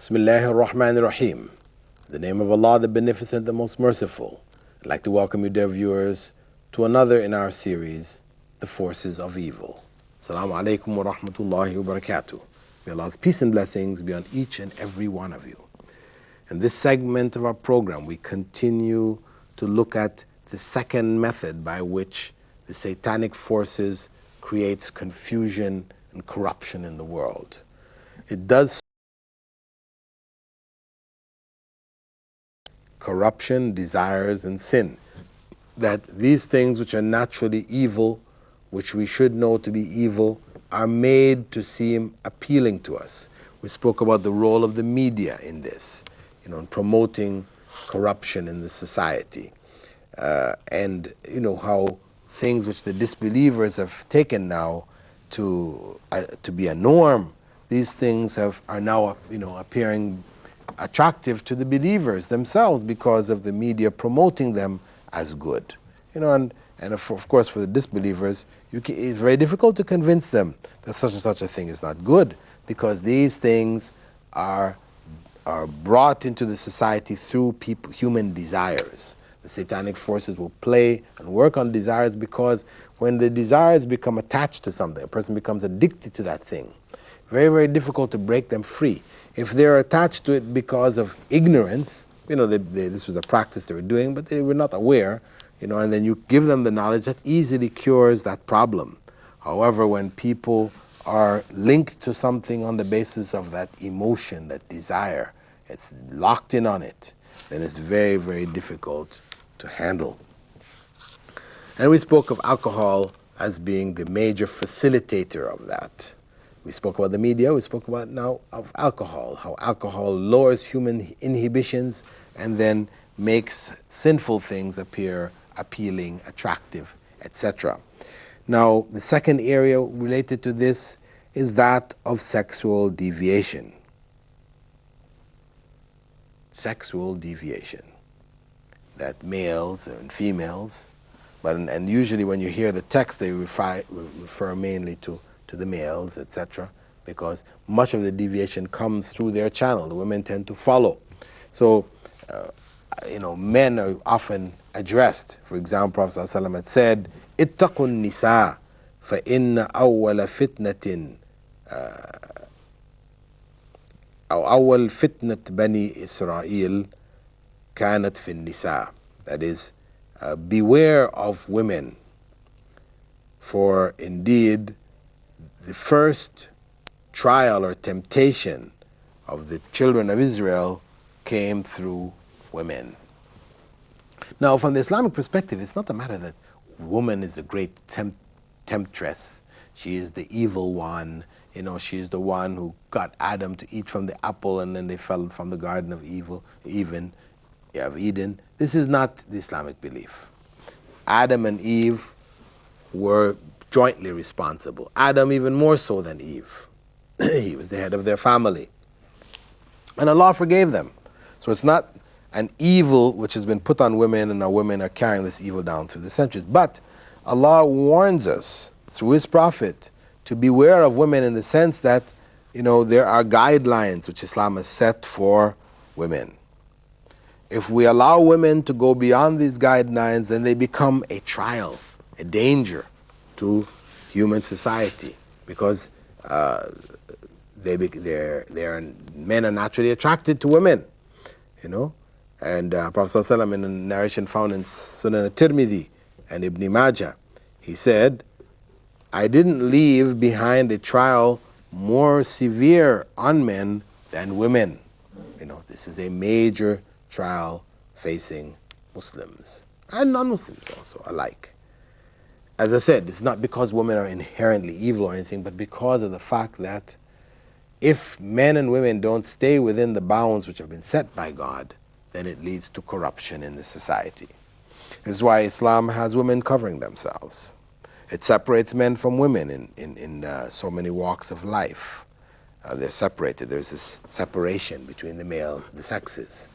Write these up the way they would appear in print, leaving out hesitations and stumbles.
Bismillahir Rahmanir Rahim. In the name of Allah, the Beneficent, the Most Merciful. I'd like to welcome you, dear viewers, to another in our series, The Forces of Evil. Assalamu alaikum wa rahmatullahi wa barakatuh. May Allah's peace and blessings be on each and every one of you. In this segment of our program, we continue to look at the second method by which the satanic forces creates confusion and corruption in the world. It does corruption, desires, and sin. That these things which are naturally evil, which we should know to be evil, are made to seem appealing to us. We spoke about the role of the media in this, in promoting corruption in the society. And how things which the disbelievers have taken now to be a norm, these things are now appearing attractive to the believers themselves because of the media promoting them as good. And of course for the disbelievers, it's very difficult to convince them that such and such a thing is not good, because these things are brought into the society through human desires. The satanic forces will play and work on desires, because when the desires become attached to something, a person becomes addicted to that thing. Very, very difficult to break them free. If they're attached to it because of ignorance, this was a practice they were doing, but they were not aware, and then you give them the knowledge, that easily cures that problem. However, when people are linked to something on the basis of that emotion, that desire, it's locked in on it, then it's very, very difficult to handle. And we spoke of alcohol as being the major facilitator of that. We spoke about the media, we spoke about now of alcohol, how alcohol lowers human inhibitions and then makes sinful things appear appealing, attractive, etc. Now, the second area related to this is that of sexual deviation. Sexual deviation. That males and females, and usually when you hear the text, they refer mainly to the males, etc., because much of the deviation comes through their channel. The women tend to follow. So, men are often addressed. For example, Prophet ﷺ had said, "Ittaqu an-nisa, fa inna awwala fitnatin, أو أول فتنة بني إسرائيل كانت في النساء." That is, beware of women, for indeed the first trial or temptation of the children of Israel came through women. Now, from the Islamic perspective, it's not a matter that woman is the great temptress. She is the evil one. She is the one who got Adam to eat from the apple, and then they fell from the Garden of Eden. This is not the Islamic belief. Adam and Eve were jointly responsible. Adam even more so than Eve. He was the head of their family. And Allah forgave them. So it's not an evil which has been put on women, and now women are carrying this evil down through the centuries. But Allah warns us through His Prophet to beware of women, in the sense that, there are guidelines which Islam has set for women. If we allow women to go beyond these guidelines, then they become a trial, a danger to human society, because men are naturally attracted to women, And Prophet ﷺ, in a narration found in Sunan al-Tirmidhi and Ibn Majah, he said, "I didn't leave behind a trial more severe on men than women." This is a major trial facing Muslims and non-Muslims also alike. As I said, it's not because women are inherently evil or anything, but because of the fact that if men and women don't stay within the bounds which have been set by God, then it leads to corruption in the society. This is why Islam has women covering themselves. It separates men from women in so many walks of life. They're separated. There's this separation between the sexes.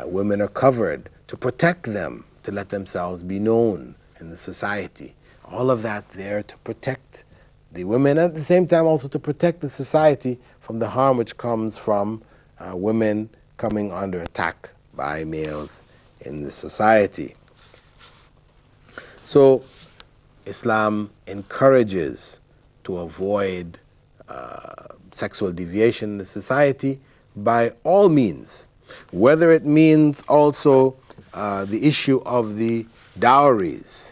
Women are covered to protect them, to let themselves be known in the society. All of that there to protect the women, and at the same time also to protect the society from the harm which comes from women coming under attack by males in the society. So Islam encourages to avoid sexual deviation in the society by all means, whether it means also the issue of the dowries.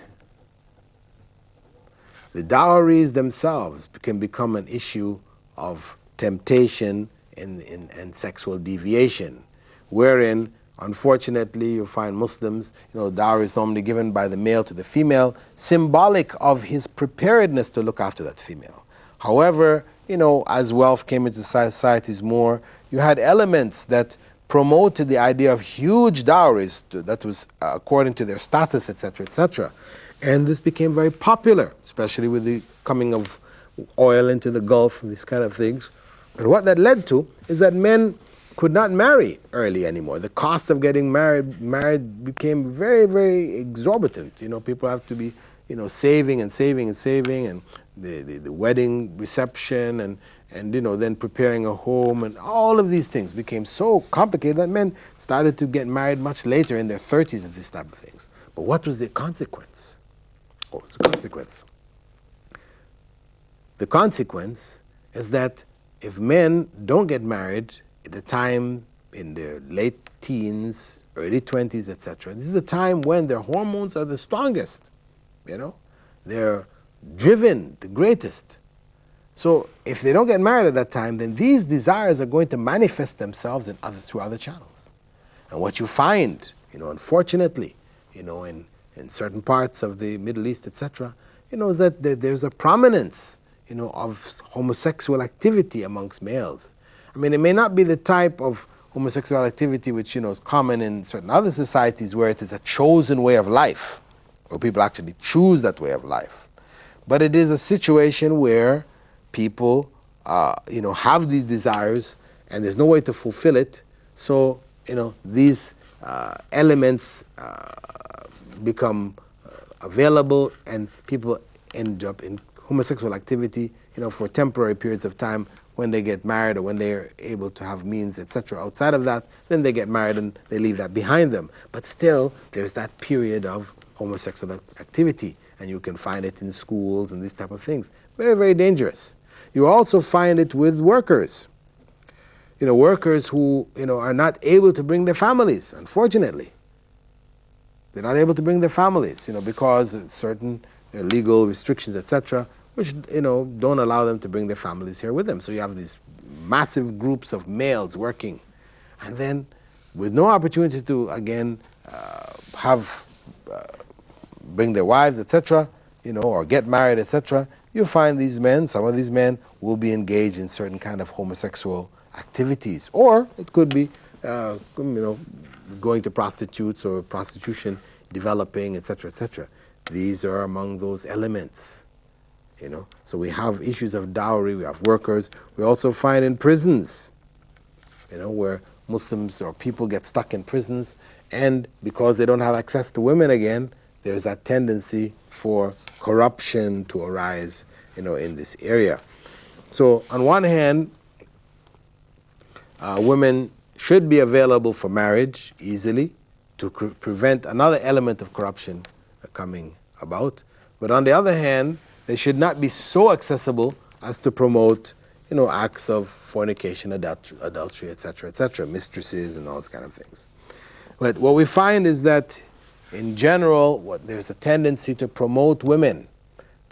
The dowries themselves can become an issue of temptation and sexual deviation, wherein, unfortunately, you find Muslims, dowry is normally given by the male to the female, symbolic of his preparedness to look after that female. However, as wealth came into societies more, you had elements that promoted the idea of huge dowries that was according to their status, etc., etc. And this became very popular, especially with the coming of oil into the Gulf and these kind of things. And what that led to is that men could not marry early anymore. The cost of getting married became very, very exorbitant. People have to be, saving and saving and saving, and the wedding reception and then preparing a home, and all of these things became so complicated that men started to get married much later in their 30s and these type of things. But what was the consequence? What was the consequence? The consequence is that if men don't get married at the time in their late teens, early 20s, etc., this is the time when their hormones are the strongest. They're driven the greatest. So if they don't get married at that time, then these desires are going to manifest themselves through other channels. And what you find, unfortunately, in certain parts of the Middle East, etc., is that there's a prominence, of homosexual activity amongst males. I mean, it may not be the type of homosexual activity which, is common in certain other societies where it is a chosen way of life, where people actually choose that way of life. But it is a situation where people, have these desires and there's no way to fulfill it. So, these elements become available, and people end up in homosexual activity, for temporary periods of time when they get married or when they're able to have means, etc. Outside of that, then they get married and they leave that behind them. But still, there's that period of homosexual activity, and you can find it in schools and these type of things. Very, very dangerous. You also find it with workers. Workers who, are not able to bring their families, unfortunately. They're not able to bring their families, because of certain legal restrictions, etc., which, don't allow them to bring their families here with them. So you have these massive groups of males working. And then, with no opportunity to, again, bring their wives, etc., or get married, etc., you find these men, some of these men will be engaged in certain kind of homosexual activities. Or it could be, going to prostitutes or prostitution, developing, etc., etc. These are among those elements. So we have issues of dowry, we have workers. We also find in prisons, where Muslims or people get stuck in prisons, and because they don't have access to women again, there's that tendency for corruption to arise, in this area. So on one hand, women should be available for marriage easily to prevent another element of corruption coming about. But on the other hand, they should not be so accessible as to promote, acts of fornication, adultery, etc., etc., mistresses and all those kind of things. But what we find is that, in general, there's a tendency to promote women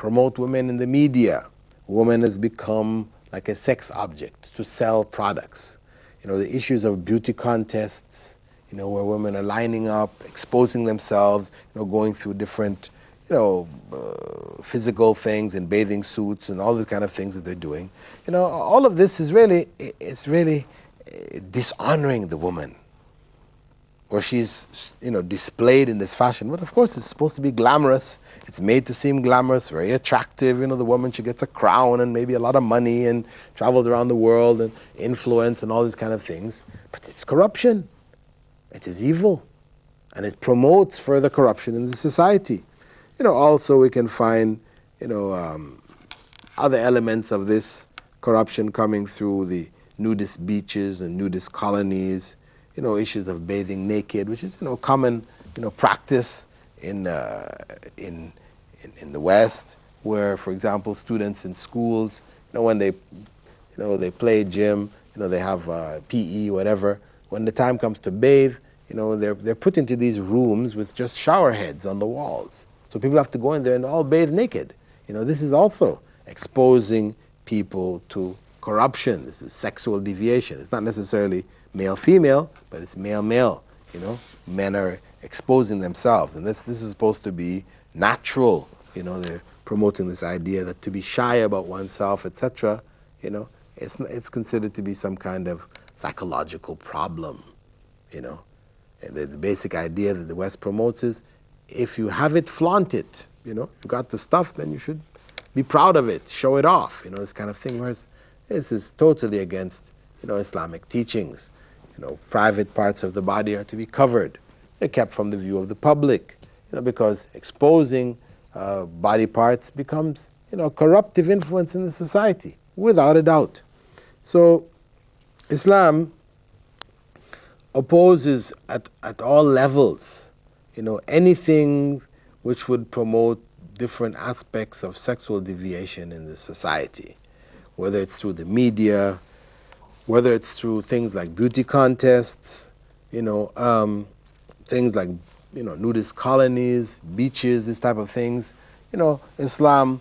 in the media. Woman has become like a sex object to sell products. The issues of beauty contests, where women are lining up, exposing themselves, going through different, physical things in bathing suits and all the kind of things that they're doing. All of this is really dishonoring the woman, or she's, displayed in this fashion. But of course, it's supposed to be glamorous. It's made to seem glamorous, very attractive. The woman, she gets a crown and maybe a lot of money and travels around the world and influence and all these kind of things. But it's corruption. It is evil. And it promotes further corruption in the society. Also we can find, other elements of this corruption coming through the nudist beaches and nudist colonies, issues of bathing naked, which is common practice in the West, where, for example, students in schools, when they play gym, they have PE, whatever. When the time comes to bathe, they're put into these rooms with just shower heads on the walls. So people have to go in there and all bathe naked. This is also exposing people to corruption. This is sexual deviation. It's not necessarily male-female, but it's male-male. Men are exposing themselves, and this is supposed to be natural. They're promoting this idea that to be shy about oneself, etc., it's considered to be some kind of psychological problem. And the basic idea that the West promotes is, if you have it, flaunt it. You got the stuff, then you should be proud of it, show it off. This kind of thing. Whereas this is totally against Islamic teachings. Private parts of the body are to be covered. They're kept from the view of the public. Because exposing body parts becomes a corruptive influence in the society, without a doubt. So Islam opposes at all levels anything which would promote different aspects of sexual deviation in the society, whether it's through the media, whether it's through things like beauty contests, things like nudist colonies, beaches, this type of things. Islam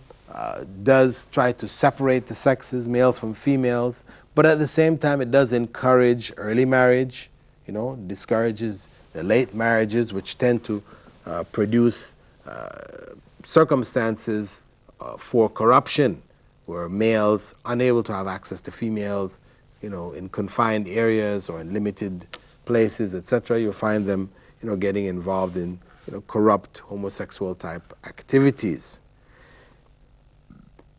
does try to separate the sexes, males from females, but at the same time it does encourage early marriage, discourages the late marriages, which tend to produce circumstances for corruption, where males unable to have access to females, in confined areas or in limited places, etc., you'll find them, getting involved in, corrupt homosexual type activities.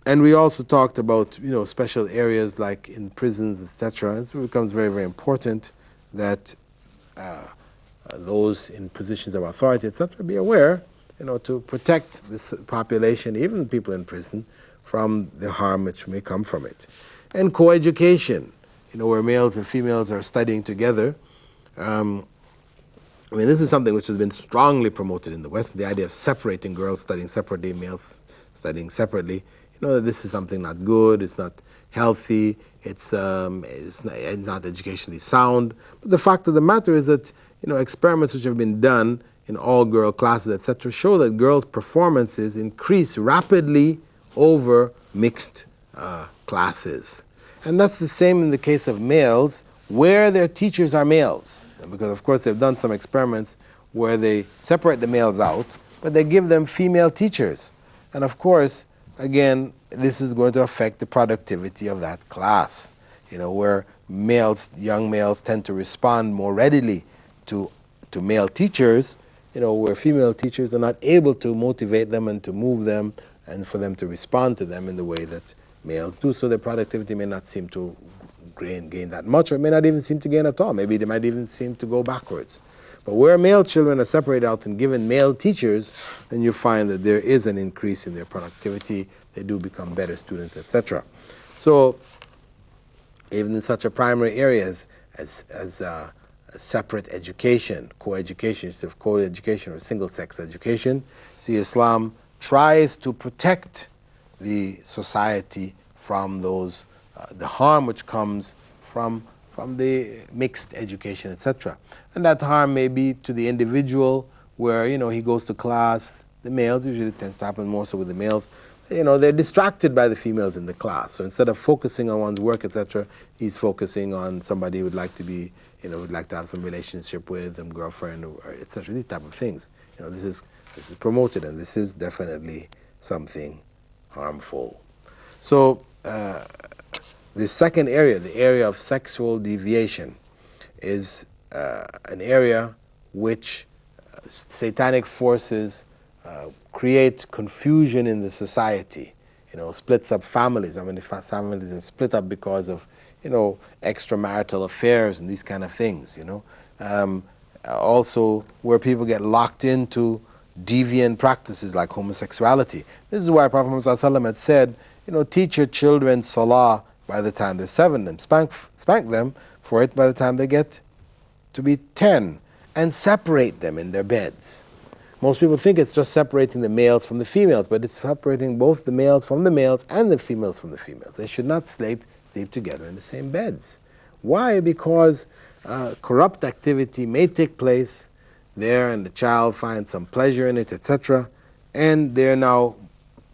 And we also talked about, special areas like in prisons, etc. It becomes very, very important that those in positions of authority, etc., be aware, to protect this population, even people in prison, from the harm which may come from it. And coeducation, where males and females are studying together. This is something which has been strongly promoted in the West, the idea of separating girls studying separately, males studying separately. That this is something not good, it's not healthy, it's not educationally sound. But the fact of the matter is that, experiments which have been done in all-girl classes, etc., show that girls' performances increase rapidly over mixed classes. And that's the same in the case of males, where their teachers are males. Because, of course, they've done some experiments where they separate the males out, but they give them female teachers. And, of course, again, this is going to affect the productivity of that class, where young males tend to respond more readily to male teachers, where female teachers are not able to motivate them and to move them and for them to respond to them in the way that males do. So their productivity may not seem to gain that much, or it may not even seem to gain at all. Maybe they might even seem to go backwards. But where male children are separated out and given male teachers, then you find that there is an increase in their productivity. They do become better students, etc. So even in such a primary areas as separate education, co-education, instead of co-education or single-sex education, see, Islam tries to protect the society from those the harm which comes from the mixed education, etc. And that harm may be to the individual, where he goes to class. The males, usually it tends to happen more so with the males, they're distracted by the females in the class. So instead of focusing on one's work, etc., he's focusing on somebody who would like to be, would like to have some relationship with, some girlfriend, or etc. These type of things. This is promoted, and this is definitely something harmful. So the second area, the area of sexual deviation, is an area which satanic forces create confusion in the society. Splits up families. Families are split up because of, extramarital affairs and these kind of things. Also, where people get locked into deviant practices like homosexuality. This is why Prophet Muhammad ﷺ had said, teach your children salah by the time they're 7 and spank them for it by the time they get to be 10, and separate them in their beds. Most people think it's just separating the males from the females, but it's separating both the males from the males and the females from the females. They should not sleep together in the same beds. Why? Because corrupt activity may take place there and the child finds some pleasure in it, etc., and they're now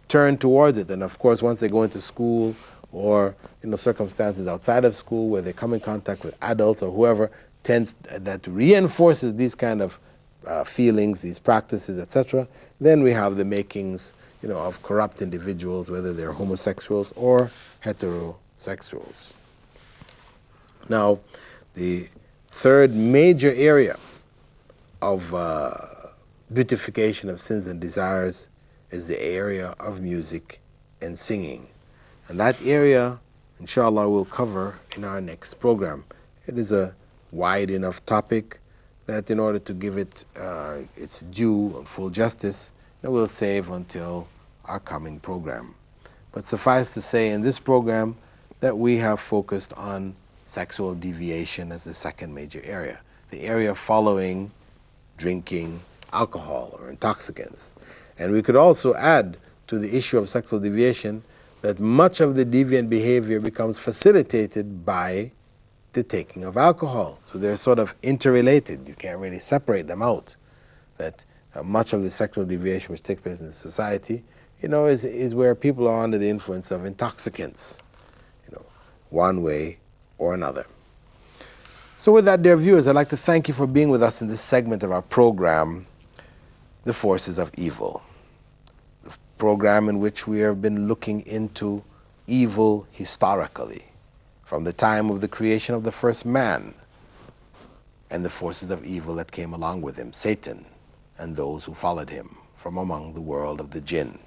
turned towards it. And of course, once they go into school or circumstances outside of school where they come in contact with adults or whoever, that reinforces these kind of feelings, these practices, etc., then we have the makings of corrupt individuals, whether they're homosexuals or heterosexuals. Now, the third major area of beautification of sins and desires is the area of music and singing. And that area, inshallah, we'll cover in our next program. It is a wide enough topic that in order to give it its due and full justice, we'll save until our coming program. But suffice to say in this program that we have focused on sexual deviation as the second major area, the area following drinking alcohol or intoxicants. And we could also add to the issue of sexual deviation that much of the deviant behavior becomes facilitated by the taking of alcohol. So they're sort of interrelated. You can't really separate them out. That much of the sexual deviation which takes place in society, is where people are under the influence of intoxicants, one way or another. So with that, dear viewers, I'd like to thank you for being with us in this segment of our program, The Forces of Evil. The program in which we have been looking into evil historically, from the time of the creation of the first man and the forces of evil that came along with him, Satan and those who followed him from among the world of the jinn.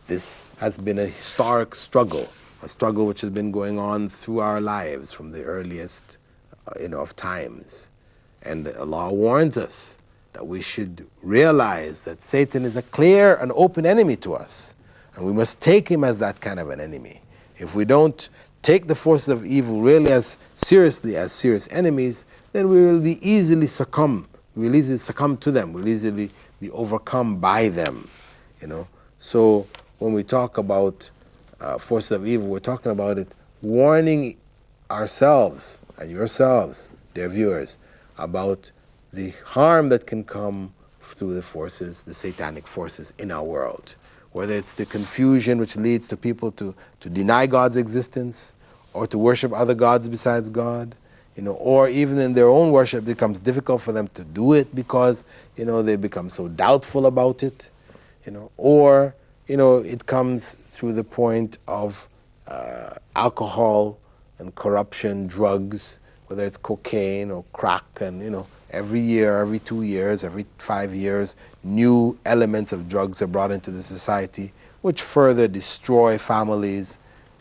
This has been a historic struggle, a struggle which has been going on through our lives from the earliest of times. And Allah warns us that we should realize that Satan is a clear and open enemy to us, and we must take him as that kind of an enemy. If we don't take the forces of evil really as seriously as serious enemies, then we will be easily succumb. We'll easily succumb to them. We'll easily be overcome by them. So when we talk about forces of evil, we're talking about it warning ourselves and yourselves, dear viewers, about the harm that can come through the forces, the satanic forces in our world. Whether it's the confusion which leads to people to deny God's existence or to worship other gods besides God, or even in their own worship it becomes difficult for them to do it because, they become so doubtful about it, or, it comes through the point of alcohol and corruption, drugs, whether it's cocaine or crack, and, every year, every 2 years, every 5 years, new elements of drugs are brought into the society, which further destroy families,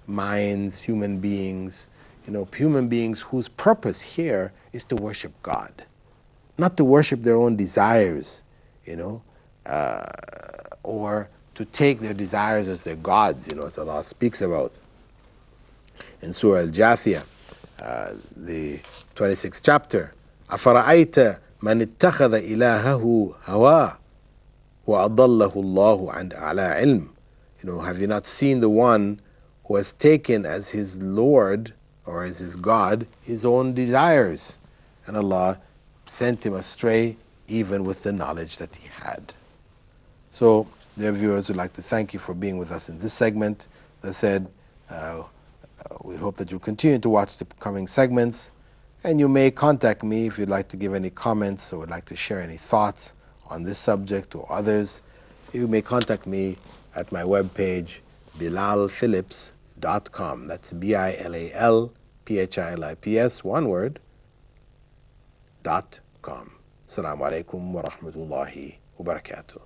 minds, human beings, human beings whose purpose here is to worship God, not to worship their own desires, or to take their desires as their gods, as Allah speaks about in Surah Al-Jathiyah, the 26th chapter. أَفَرَأَيْتَ مَنِ اتَّخَذَ إِلَهَهُ هَوَاهُ وَأَضَلَّهُ اللَّهُ عَنْ أَعْلَى عِلْمٍ. Have you not seen the one who has taken as his Lord or as his God his own desires, and Allah sent him astray even with the knowledge that he had? So, dear viewers, we'd like to thank you for being with us in this segment. As I said, we hope that you'll continue to watch the coming segments, and you may contact me if you'd like to give any comments or would like to share any thoughts on this subject or others. You may contact me at my webpage, bilalphilips.com. That's BILALPHILIPS, one word, .com. Assalamu alaikum wa rahmatullahi wa barakatuh.